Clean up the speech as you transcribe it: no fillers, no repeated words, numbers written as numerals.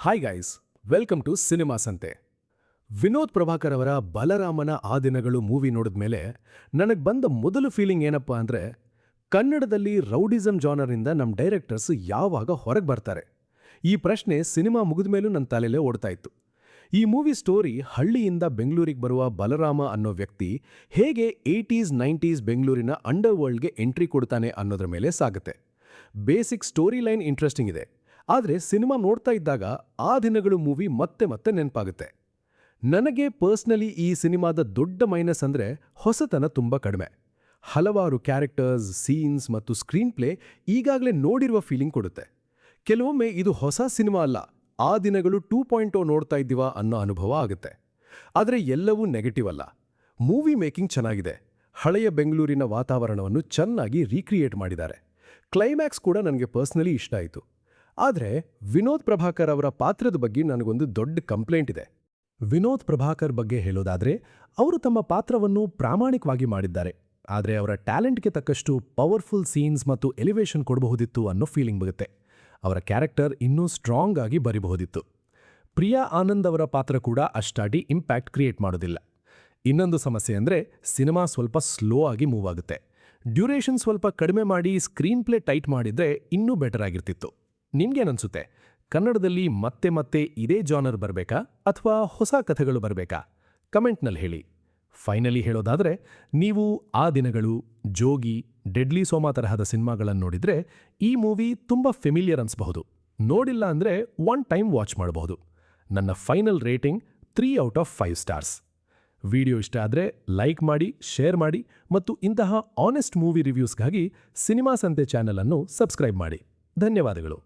Hi guys, welcome to cinema ಸಂತೆ. ವಿನೋದ್ ಪ್ರಭಾಕರ್ ಅವರ ಬಲರಾಮನ ಆ ದಿನಗಳು ಮೂವಿ ನೋಡಿದ್ಮೇಲೆ ನನಗೆ ಬಂದ ಮೊದಲು ಫೀಲಿಂಗ್ ಏನಪ್ಪಾ ಅಂದ್ರೆ, ಕನ್ನಡದಲ್ಲಿ ರೌಡಿಸಮ್ ಜಾನರ್ನಿಂದ ನಮ್ಮ ಡೈರೆಕ್ಟರ್ಸ್ ಯಾವಾಗ ಹೊರಗೆ ಬರ್ತಾರೆ? ಈ ಪ್ರಶ್ನೆ ಸಿನಿಮಾ ಮುಗಿದ ಮೇಲೂ ನನ್ನ ತಲೆಯಲ್ಲೇ ಓಡ್ತಾ ಇತ್ತು. ಈ ಮೂವಿ ಸ್ಟೋರಿ ಹಳ್ಳಿಯಿಂದ ಬೆಂಗಳೂರಿಗೆ ಬರುವ ಬಲರಾಮ ಅನ್ನೋ ವ್ಯಕ್ತಿ ಹೇಗೆ 80s 90s ಬೆಂಗಳೂರಿನ ಅಂಡರ್ ವರ್ಲ್ಡ್ಗೆ ಎಂಟ್ರಿ ಕೊಡ್ತಾನೆ ಅನ್ನೋದ್ರ ಮೇಲೆ ಸಾಗುತ್ತೆ. ಬೇಸಿಕ್ ಸ್ಟೋರಿ ಲೈನ್ ಇಂಟ್ರೆಸ್ಟಿಂಗ್ ಇದೆ, ಆದರೆ ಸಿನಿಮಾ ನೋಡ್ತಾ ಇದ್ದಾಗ ಆ ದಿನಗಳು ಮೂವಿ ಮತ್ತೆ ಮತ್ತೆ ನೆನಪಾಗುತ್ತೆ. ನನಗೆ ಪರ್ಸ್ನಲಿ ಈ ಸಿನಿಮಾದ ದೊಡ್ಡ ಮೈನಸ್ ಅಂದ್ರೆ ಹೊಸತನ ತುಂಬ ಕಡಿಮೆ. ಹಲವಾರು ಕ್ಯಾರೆಕ್ಟರ್ಸ್, ಸೀನ್ಸ್ ಮತ್ತು ಸ್ಕ್ರೀನ್ ಪ್ಲೇ ಈಗಾಗಲೇ ನೋಡಿರುವ ಫೀಲಿಂಗ್ ಕೊಡುತ್ತೆ. ಕೆಲವೊಮ್ಮೆ ಇದು ಹೊಸ ಸಿನಿಮಾ ಅಲ್ಲ, ಆ ದಿನಗಳು 2.0 ನೋಡ್ತಾ ಇದ್ದೀವಾ ಅನ್ನೋ ಅನುಭವ ಆಗುತ್ತೆ. ಆದರೆ ಎಲ್ಲವೂ ನೆಗೆಟಿವ್ ಅಲ್ಲ. ಮೂವಿ ಮೇಕಿಂಗ್ ಚೆನ್ನಾಗಿದೆ, ಹಳೆಯ ಬೆಂಗಳೂರಿನ ವಾತಾವರಣವನ್ನು ಚೆನ್ನಾಗಿ ರೀಕ್ರಿಯೇಟ್ ಮಾಡಿದ್ದಾರೆ. ಕ್ಲೈಮ್ಯಾಕ್ಸ್ ಕೂಡ ನನಗೆ ಪರ್ಸ್ನಲಿ ಇಷ್ಟ ಆಯಿತು. ಆದರೆ ವಿನೋದ್ ಪ್ರಭಾಕರ್ ಅವರ ಪಾತ್ರದ ಬಗ್ಗೆ ನನಗೊಂದು ದೊಡ್ಡ ಕಂಪ್ಲೇಂಟ್ ಇದೆ. ವಿನೋದ್ ಪ್ರಭಾಕರ್ ಬಗ್ಗೆ ಹೇಳೋದಾದ್ರೆ, ಅವರು ತಮ್ಮ ಪಾತ್ರವನ್ನು ಪ್ರಾಮಾಣಿಕವಾಗಿ ಮಾಡಿದ್ದಾರೆ, ಆದರೆ ಅವರ ಟ್ಯಾಲೆಂಟ್ಗೆ ತಕ್ಕಷ್ಟು ಪವರ್ಫುಲ್ ಸೀನ್ಸ್ ಮತ್ತು ಎಲಿವೇಶನ್ ಕೊಡಬಹುದಿತ್ತು ಅನ್ನೋ ಫೀಲಿಂಗ್ ಬರುತ್ತೆ. ಅವರ ಕ್ಯಾರೆಕ್ಟರ್ ಇನ್ನೂ ಸ್ಟ್ರಾಂಗ್ ಆಗಿ ಬರಿಬಹುದಿತ್ತು. ಪ್ರಿಯಾ ಆನಂದ್ ಅವರ ಪಾತ್ರ ಕೂಡ ಅಷ್ಟಾಗಿ ಇಂಪ್ಯಾಕ್ಟ್ ಕ್ರಿಯೇಟ್ ಮಾಡೋದಿಲ್ಲ. ಇನ್ನೊಂದು ಸಮಸ್ಯೆ ಅಂದರೆ ಸಿನಿಮಾ ಸ್ವಲ್ಪ ಸ್ಲೋ ಆಗಿ ಮೂವ್ ಆಗುತ್ತೆ. ಡ್ಯೂರೇಷನ್ ಸ್ವಲ್ಪ ಕಡಿಮೆ ಮಾಡಿ ಸ್ಕ್ರೀನ್ ಪ್ಲೇ ಟೈಟ್ ಮಾಡಿದ್ರೆ ಇನ್ನೂ ಬೆಟರ್ ಆಗಿರ್ತಿತ್ತು. ನಿಮ್ಗೇನನ್ಸುತ್ತೆ? ಕನ್ನಡದಲ್ಲಿ ಮತ್ತೆ ಮತ್ತೆ ಇದೇ ಜಾನರ್ ಬರಬೇಕಾ ಅಥವಾ ಹೊಸ ಕಥೆಗಳು ಬರಬೇಕಾ? ಕಮೆಂಟ್ನಲ್ಲಿ ಹೇಳಿ. ಫೈನಲಿ ಹೇಳೋದಾದ್ರೆ, ನೀವು ಆ ದಿನಗಳು, ಜೋಗಿ, ಡೆಡ್ಲಿ ಸೋಮಾ ತರಹದ ಸಿನಿಮಾಗಳನ್ನು ನೋಡಿದ್ರೆ ಈ ಮೂವಿ ತುಂಬ ಫೆಮಿಲಿಯರ್ ಅನ್ಸ್ಬಹುದು. ನೋಡಿಲ್ಲ ಅಂದ್ರೆ ಒನ್ ಟೈಮ್ ವಾಚ್ ಮಾಡಬಹುದು. ನನ್ನ final rating 3 out of 5 stars. Video ಇಷ್ಟ ಆದರೆ ಲೈಕ್ ಮಾಡಿ, ಶೇರ್ ಮಾಡಿ ಮತ್ತು ಇಂತಹ ಆನೆಸ್ಟ್ ಮೂವಿ ರಿವ್ಯೂಸ್ಗಾಗಿ ಸಿನಿಮಾ ಸಂತೆ ಚಾನೆಲ್ ಅನ್ನು ಸಬ್ಸ್ಕ್ರೈಬ್ ಮಾಡಿ. ಧನ್ಯವಾದಗಳು.